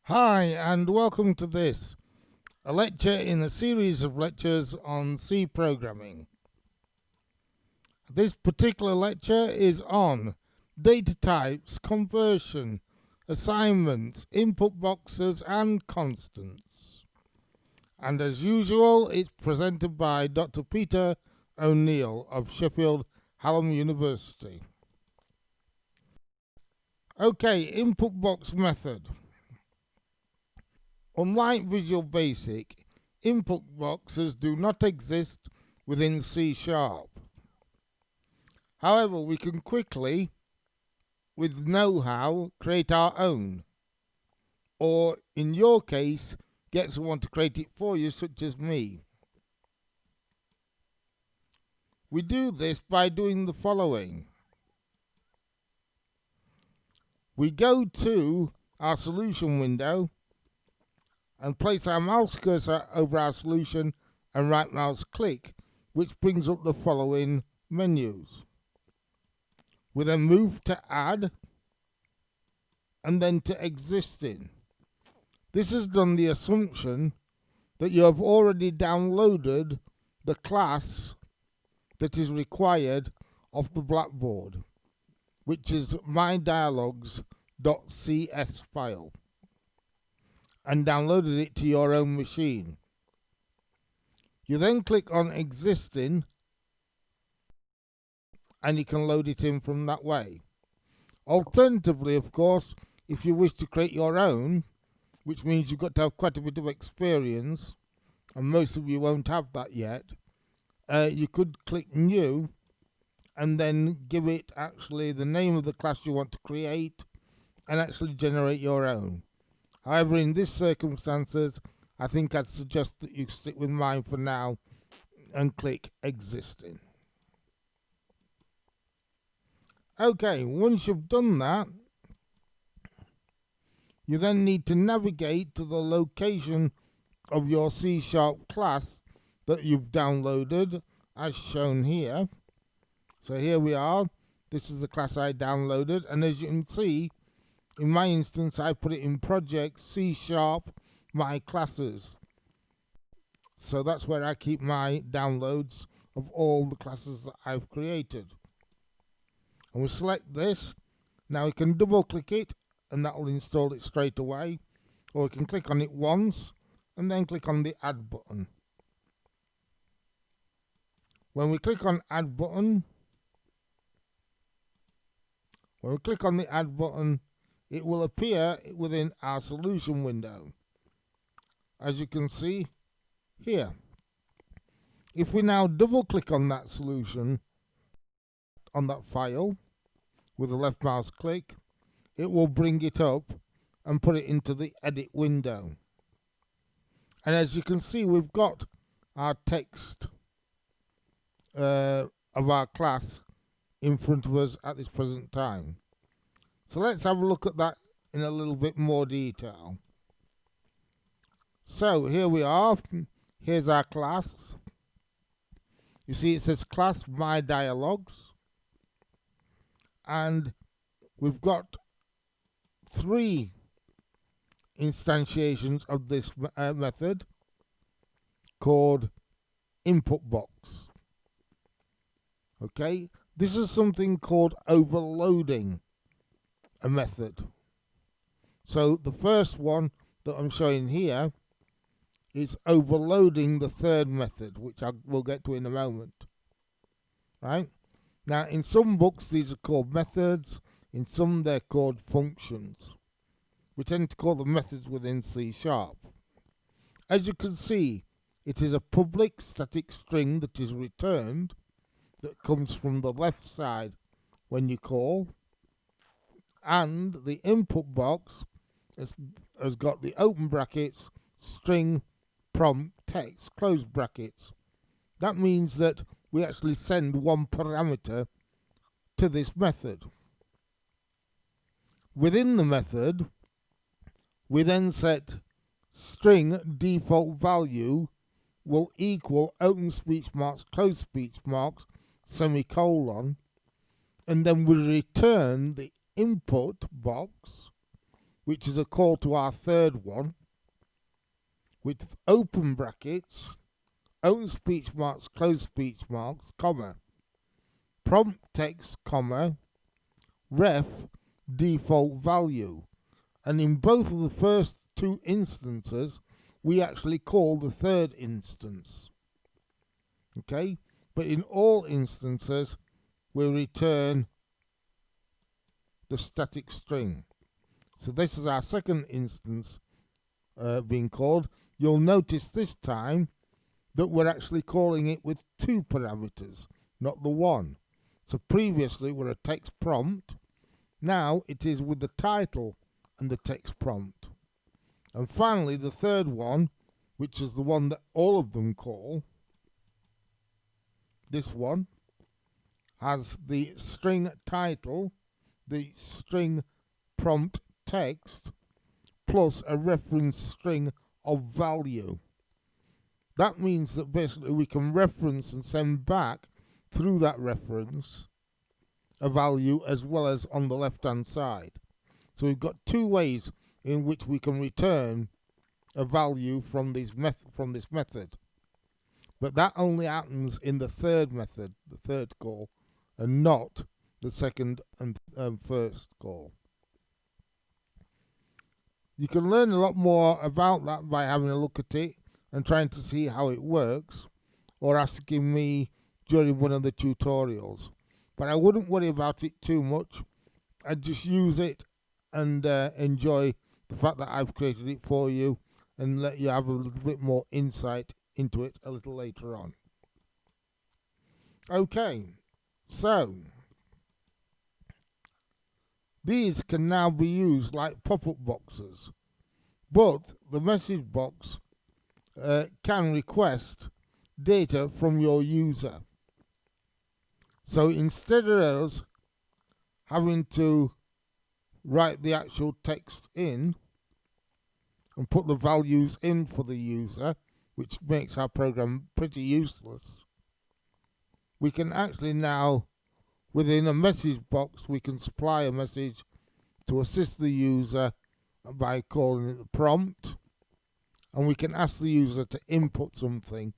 Hi and welcome to this, a lecture in a series of lectures on C programming. This particular lecture is on data types, conversion, assignments, input boxes and constants. And as usual, it's presented by Dr. Peter O'Neill of Sheffield Hallam University. Okay, input box method. Unlike Visual Basic, input boxes do not exist within C#. However, we can quickly, with know-how, create our own. Or, in your case, get someone to create it for you, such as me. We do this by doing the following. We go to our solution window and place our mouse cursor over our solution and right mouse click, which brings up the following menus. We then move to add and then to existing. This has done the assumption that you have already downloaded the class that is required off the blackboard, which is mydialogues.cs file, and downloaded it to your own machine. You then click on existing and you can load it in from that way. Alternatively, of course, if you wish to create your own, which means you've got to have quite a bit of experience, and most of you won't have that yet, you could click new and then give it actually the name of the class you want to create and actually generate your own. However, in this circumstances, I think I'd suggest that you stick with mine for now and click existing. Okay, once you've done that, you then need to navigate to the location of your C# class that you've downloaded, as shown here. So here we are. This is the class I downloaded, and as you can see, in my instance, I put it in project C# my classes. So that's where I keep my downloads of all the classes that I've created. And we select this. Now we can double click it and that will install it straight away, or we can click on it once and then click on the add button. When we click on add button, it will appear within our solution window, as you can see here. If we now double click on that solution, on that file, with the left mouse click, it will bring it up and put it into the edit window. And as you can see, we've got our text of our class in front of us at this present time. So let's have a look at that in a little bit more detail. So here we are. Here's our class. You see it says class mydialogues, and we've got 3 instantiations of this method called InputBox. Okay, this is something called overloading a method. So the first one that I'm showing here is overloading the third method, which I will get to in a moment. Right? Now, in some books, these are called methods. In some, they're called functions. We tend to call them methods within C#. As you can see, it is a public static string that is returned, that comes from the left side when you call, and the input box has got the open brackets, string, prompt, text, close brackets. That means that we actually send one parameter to this method. Within the method, we then set string default value will equal open speech marks, close speech marks, semicolon, and then we return the input box which is a call to our third one, with open brackets, open speech marks, close speech marks, comma, prompt text, comma, ref default value. And in both of the first two instances, we actually call the third instance. Okay? But in all instances, we return the static string. So this is our second instance being called. You'll notice this time that we're actually calling it with two parameters, not the one. So previously we're a text prompt. Now it is with the title and the text prompt. And finally, the third one, which is the one that all of them call, this one, has the string title, the string prompt text, plus a reference string of value. That means that basically we can reference and send back through that reference a value as well as on the left hand side. So we've got two ways in which we can return a value from this method. But that only happens in the third method, the third call, and not the second and first call. You can learn a lot more about that by having a look at it and trying to see how it works, or asking me during one of the tutorials. But I wouldn't worry about it too much. I'd just use it and enjoy the fact that I've created it for you, and let you have a little bit more insight into it a little later on. Okay, so these can now be used like pop-up boxes, but the message box can request data from your user. So instead of us having to write the actual text in and put the values in for the user, which makes our program pretty useless, we can actually now, within a message box, we can supply a message to assist the user by calling it the prompt, and we can ask the user to input something,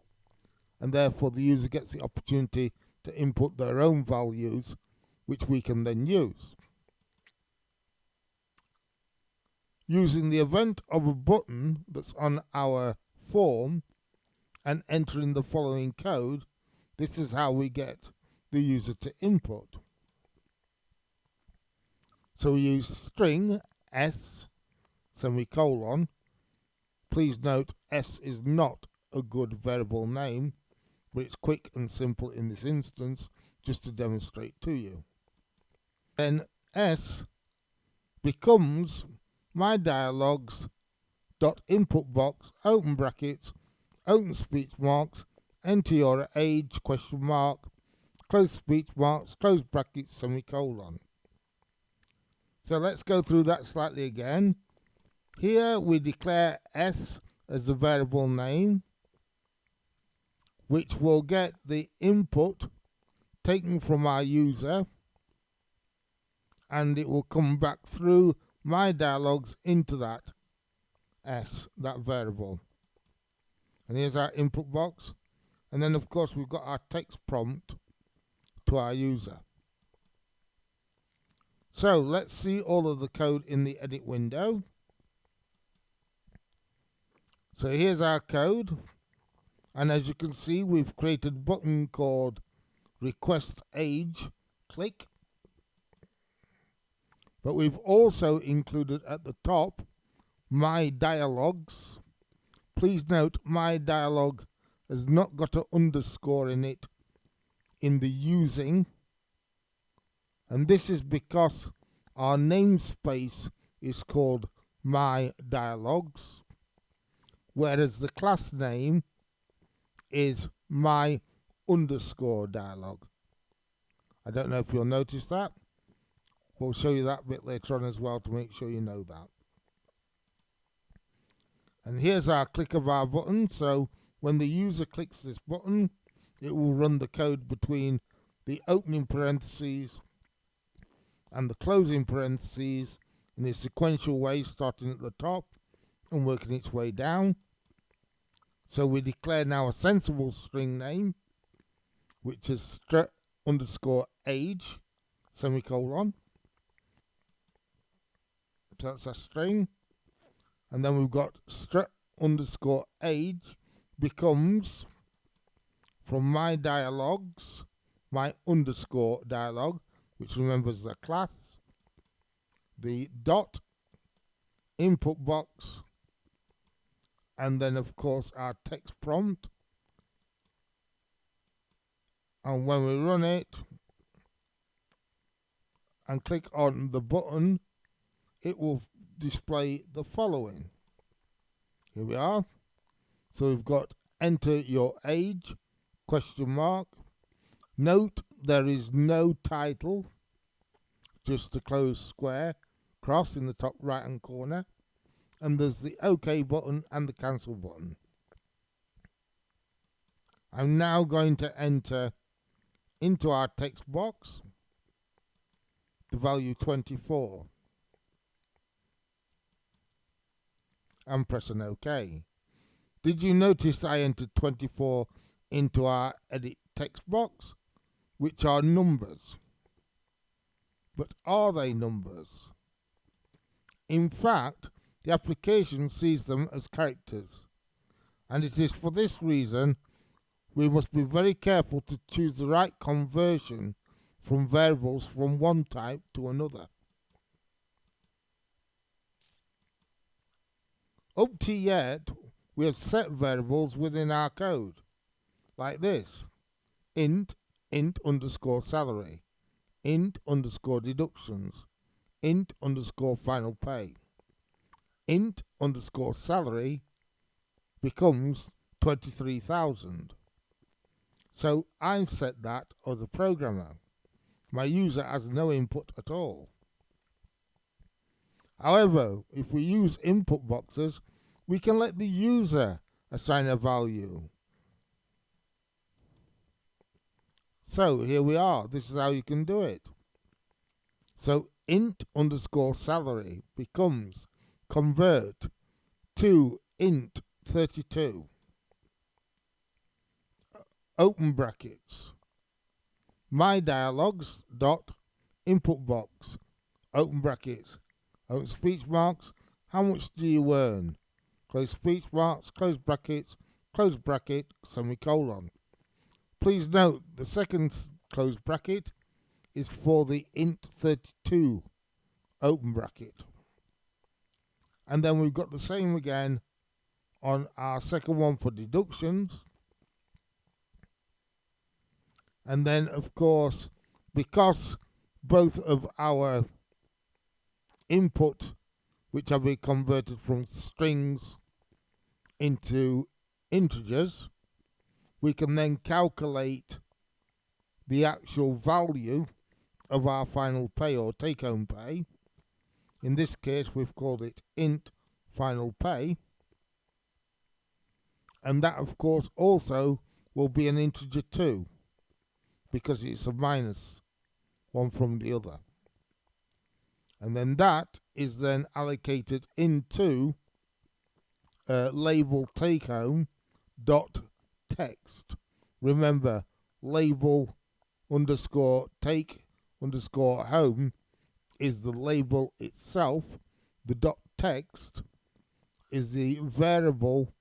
and therefore the user gets the opportunity to input their own values, which we can then use. Using the event of a button that's on our form and entering the following code, this is how we get the user to input. So we use string s semicolon. Please note s is not a good variable name, but it's quick and simple in this instance, just to demonstrate to you. Then s becomes my dialogues dot input box, open brackets, open speech marks, enter your age, question mark, close speech marks, close brackets, semicolon. So let's go through that slightly again. Here we declare s as the variable name, which will get the input taken from our user, and it will come back through my dialogues into that s, that variable. And here's our input box. And then of course we've got our text prompt to our user. So let's see all of the code in the edit window. So here's our code, and as you can see, we've created a button called request age, click. But we've also included at the top my dialogues. Please note my dialogue has not got an underscore in it in the using, and this is because our namespace is called my dialogues, whereas the class name is my underscore dialogue. I don't know if you'll notice that. We'll show you that bit later on as well to make sure you know that. And here's our click of our button. So when the user clicks this button, it will run the code between the opening parentheses and the closing parentheses, in a sequential way, starting at the top and working its way down. So we declare now a sensible string name, which is str_age, semicolon. So that's a string. And then we've got str_age becomes, from my dialogues, my underscore dialog, which remembers the class, the dot input box, and then of course our text prompt. And when we run it and click on the button, it will display the following. Here we are. So we've got enter your age, question mark. Note there is no title, just a closed square cross in the top right hand corner. And there's the OK button and the cancel button. I'm now going to enter into our text box the value 24 and press an OK. Did you notice I entered 24 into our edit text box, which are numbers? But are they numbers? In fact, the application sees them as characters, and it is for this reason we must be very careful to choose the right conversion from variables from one type to another. Up to yet, we have set variables within our code, like this: int underscore salary, int underscore deductions, int underscore final pay. Int underscore salary becomes 23,000. So I've set that as a programmer. My user has no input at all. However, if we use input boxes, we can let the user assign a value. So here we are. This is how you can do it. So int underscore salary becomes convert to int 32. Open brackets. My dialogues dot input box. Open brackets. Open speech marks. How much do you earn? Close speech marks. Close bracket, semicolon. Please note the second close bracket is for the int 32 open bracket. And then we've got the same again on our second one for deductions. And then, of course, because both of our input, which have been converted from strings into integers, we can then calculate the actual value of our final pay or take-home pay. In this case, we've called it int final pay. And that, of course, also will be an integer too, because it's a minus one from the other. And then that is then allocated into label take home dot text. Remember, label underscore take underscore home is the label itself. The dot text is the variable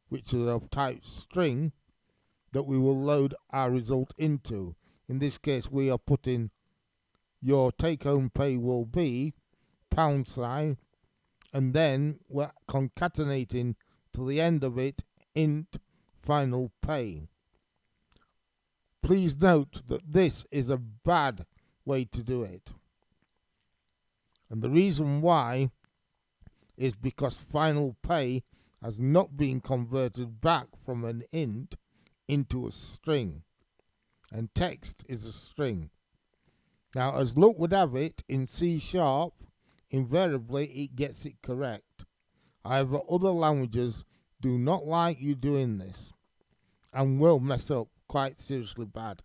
which is of type string that we will load our result into. In this case, we are putting your take-home pay will be £, and then we're concatenating to the end of it int final pay. Please note that this is a bad way to do it. And the reason why is because final pay has not been converted back from an int into a string. And text is a string. Now, as luck would have it, in C#, invariably it gets it correct. However, other languages do not like you doing this and will mess up quite seriously bad.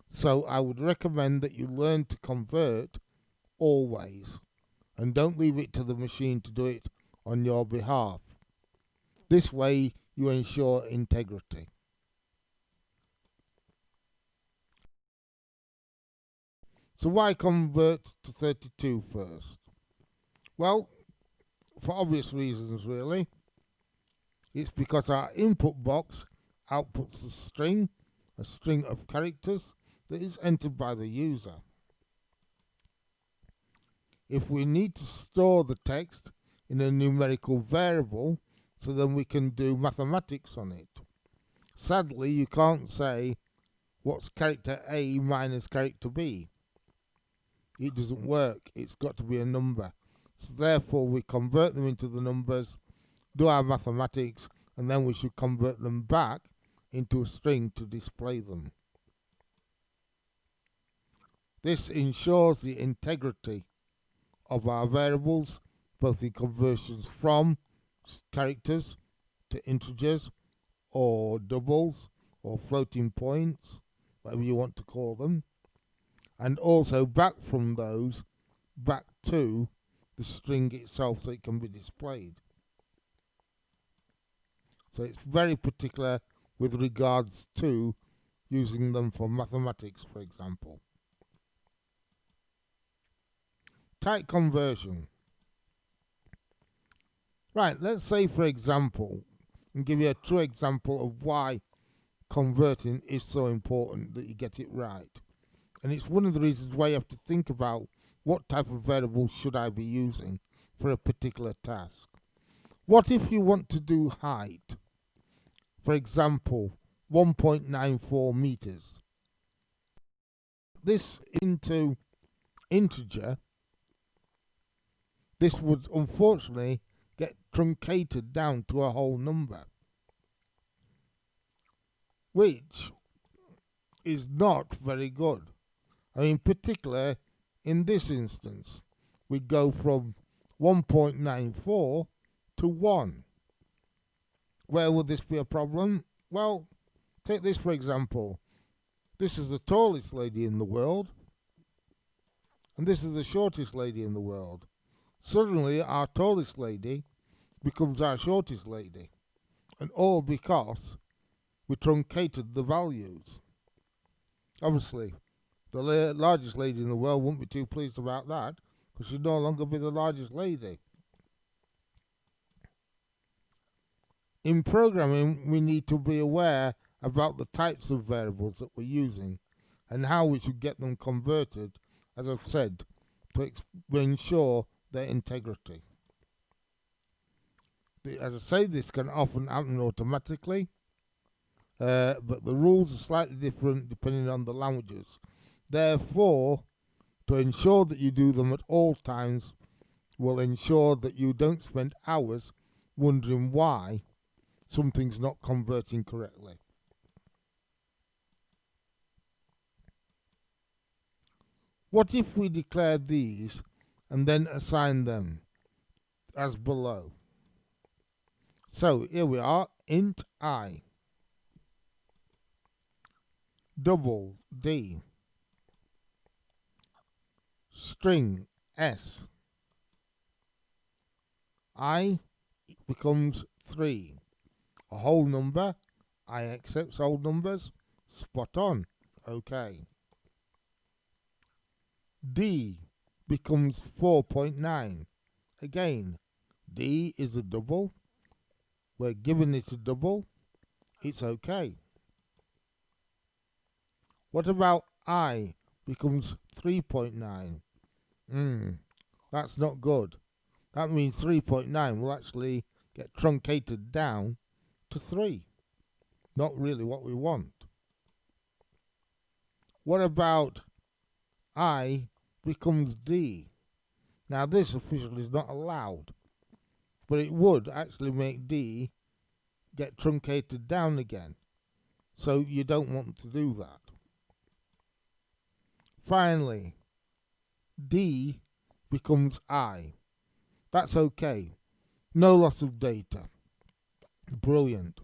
So I would recommend that you learn to convert always and don't leave it to the machine to do it on your behalf. This way you ensure integrity. So why convert to 32 first? Well, for obvious reasons really. It's because our input box outputs a string of characters that is entered by the user. If we need to store the text in a numerical variable, so then we can do mathematics on it. Sadly, you can't say what's character A minus character B. It doesn't work. It's got to be a number. So therefore, we convert them into the numbers, do our mathematics, and then we should convert them back into a string to display them. This ensures the integrity of our variables, both in conversions from characters to integers, or doubles, or floating points, whatever you want to call them, and also back from those back to the string itself so it can be displayed. So it's very particular with regards to using them for mathematics, for example. Type conversion. Right, let's say for example, and give you a true example of why converting is so important that you get it right. And it's one of the reasons why you have to think about what type of variable should I be using for a particular task. What if you want to do height? For example, 1.94 meters. This into integer, this would unfortunately get truncated down to a whole number, which is not very good. I mean, particularly in this instance, we go from 1.94 to 1. Where would this be a problem? Well, take this for example. This is the tallest lady in the world, and this is the shortest lady in the world. Suddenly, our tallest lady becomes our shortest lady, and all because we truncated the values. Obviously, the largest lady in the world won't be too pleased about that, because she'd no longer be the largest lady. In programming, we need to be aware about the types of variables that we're using and how we should get them converted, as I've said, to ensure their integrity. As I say, this can often happen automatically, but the rules are slightly different depending on the languages. Therefore, to ensure that you do them at all times will ensure that you don't spend hours wondering why something's not converting correctly. What if we declare these and then assign them as below? So here we are, int I, double D, string S, I becomes 3. A whole number, I accepts whole numbers, spot on, okay. D becomes 4.9. Again, D is a double, we're giving it a double, it's okay. What about I becomes 3.9? That's not good. That means 3.9 will actually get truncated down to 3. Not really what we want. What about I becomes D? Now this officially is not allowed, but it would actually make D get truncated down again. So you don't want to do that. Finally, D becomes I. That's okay. No loss of data. Brilliant.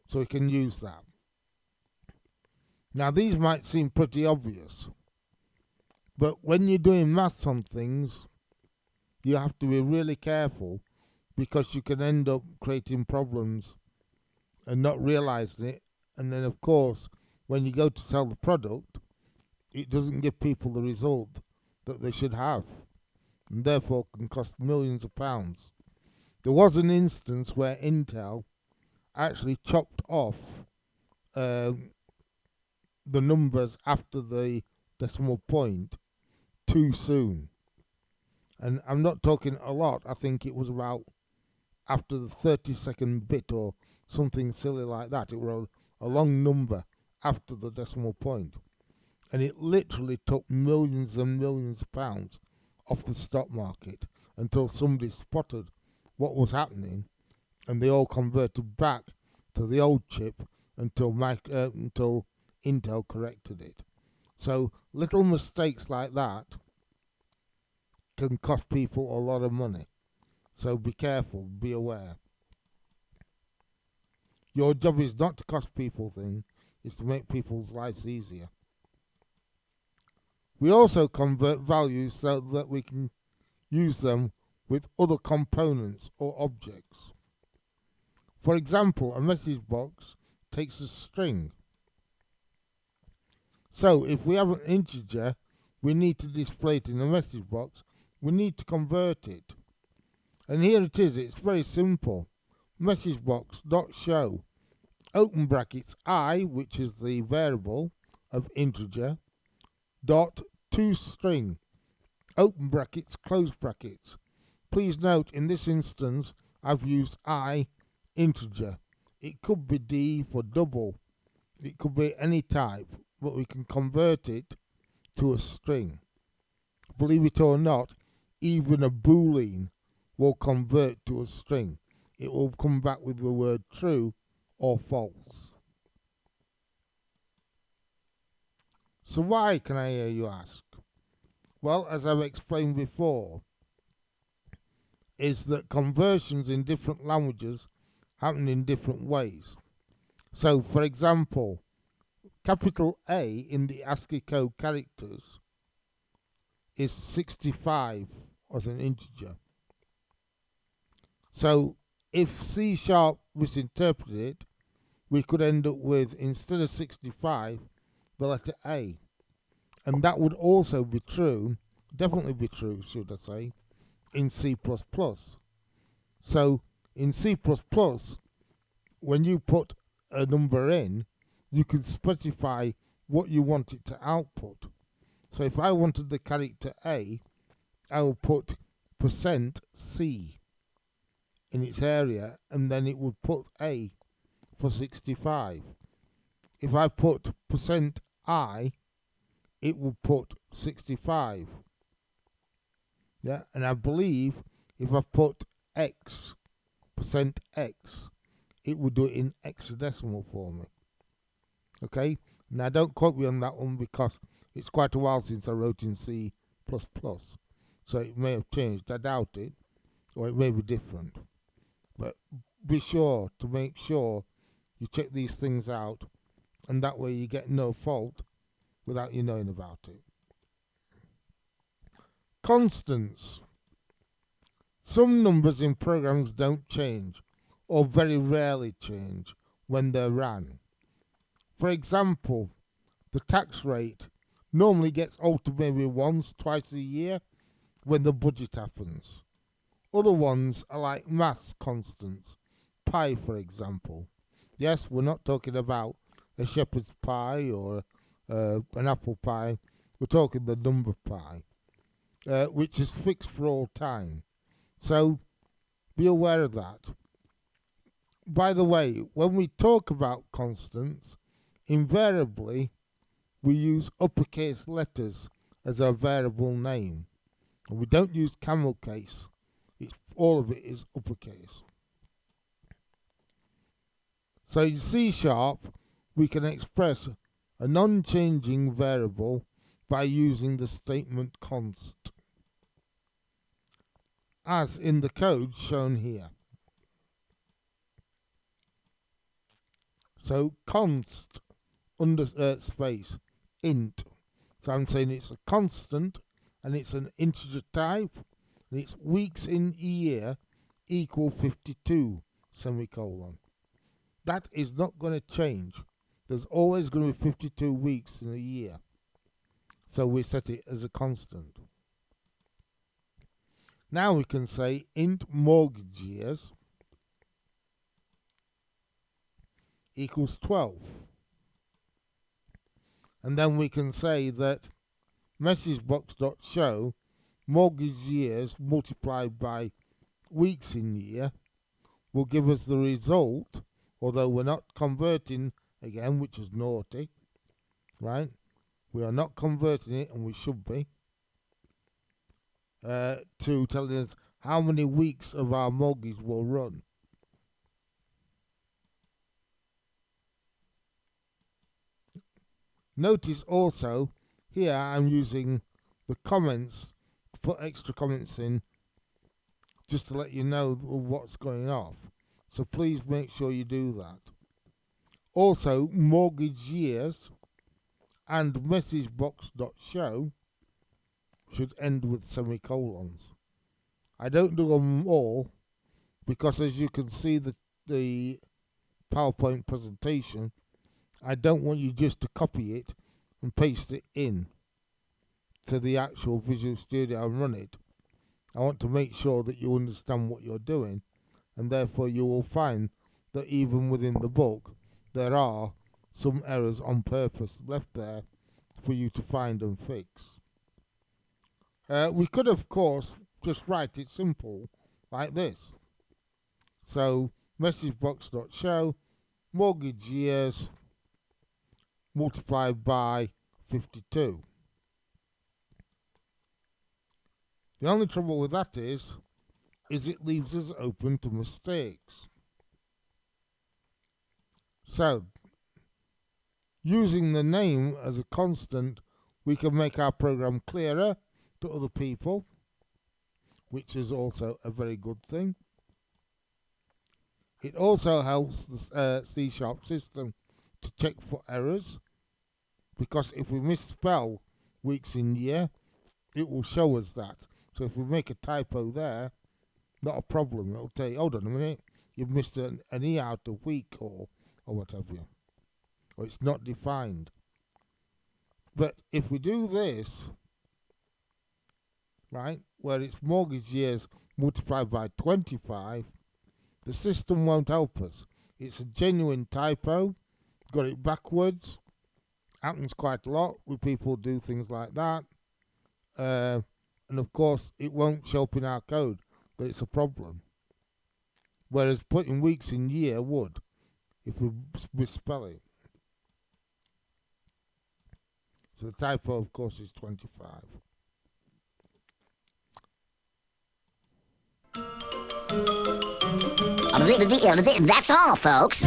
So we can use that. Now these might seem pretty obvious, but when you're doing maths on things, you have to be really careful, because you can end up creating problems and not realizing it. And then, of course, when you go to sell the product, it doesn't give people the result that they should have, and therefore can cost millions of pounds. There was an instance where Intel actually chopped off um, the numbers after the decimal point too soon. And I'm not talking a lot. I think it was about after the 30-second bit or something silly like that. It was a long number after the decimal point. And it literally took millions and millions of pounds off the stock market until somebody spotted what was happening, and they all converted back to the old chip until Intel corrected it. So little mistakes like that can cost people a lot of money. So be careful, be aware. Your job is not to cost people things, it's to make people's lives easier. We also convert values so that we can use them with other components or objects. For example, a message box takes a string. So if we have an integer we need to display it in a message box, we need to convert it. And here it is, it's very simple. Message box dot show open brackets I, which is the variable of integer, dot toString open brackets close brackets. Please note in this instance I've used I integer. It could be D for double, it could be any type, but we can convert it to a string. Believe it or not, even a boolean will convert to a string. It will come back with the word true or false. So why, can I hear you ask? Well, as I've explained before, is that conversions in different languages happen in different ways. So, for example, capital A in the ASCII code characters is 65 as an integer. So, if C# misinterpreted it, we could end up with, instead of 65, the letter A. And that would also be true, definitely be true, should I say, in C++. So, in C++, when you put a number in, you can specify what you want it to output. So if I wanted the character A, I will put %C in its area, and then it would put A for 65. If I put %I, it will put 65. Yeah, and I believe if I put X, %X, it would do it in hexadecimal for me. Okay? Now don't quote me on that one because it's quite a while since I wrote in C++. So it may have changed, I doubt it, or it may be different. But be sure to make sure you check these things out, and that way you get no fault without you knowing about it. Constants. Some numbers in programs don't change, or very rarely change, when they're ran. For example, the tax rate normally gets altered maybe once, twice a year when the budget happens. Other ones are like maths constants, pi for example. Yes, we're not talking about a shepherd's pie or an apple pie, we're talking the number pi, which is fixed for all time. So be aware of that. By the way, when we talk about constants, invariably we use uppercase letters as our variable name. And we don't use camel case. All of it is uppercase. So in C#, we can express a non-changing variable by using the statement const, as in the code shown here. So const under space int. So I'm saying it's a constant and it's an integer type, and it's weeks in a year equal 52, semicolon. That is not going to change. There's always going to be 52 weeks in a year. So we set it as a constant. Now we can say int mortgage years equals 12. And then we can say that messagebox.show mortgage years multiplied by weeks in year will give us the result, although we're not converting again, which is naughty, right? We are not converting it, and we should be, to telling us how many weeks of our mortgage will run. Notice also here I'm using the comments, put extra comments in just to let you know what's going off. So please make sure you do that. Also, mortgage years and messagebox.show should end with semicolons. I don't do them all because, as you can see, the PowerPoint presentation, I don't want you just to copy it and paste it in to the actual Visual Studio and run it. I want to make sure that you understand what you're doing, and therefore you will find that even within the book there are some errors on purpose left there for you to find and fix. We could, of course, just write it simple like this. So messagebox.show mortgage years multiplied by 52. The only trouble with that is it leaves us open to mistakes. So, using the name as a constant, we can make our program clearer to other people, which is also a very good thing. It also helps the C# system to check for errors, because if we misspell weeks in year, it will show us that. So if we make a typo there, not a problem. It'll tell you, hold on a minute, you've missed an E out of week or what have you. Or it's not defined. But if we do this, right, where it's mortgage years multiplied by 25, the system won't help us. It's a genuine typo, got it backwards, happens quite a lot with people who do things like that. And of course, it won't show up in our code, but it's a problem. Whereas putting weeks in year would, if we misspell it. So the typo, of course, is 25. That's all, folks.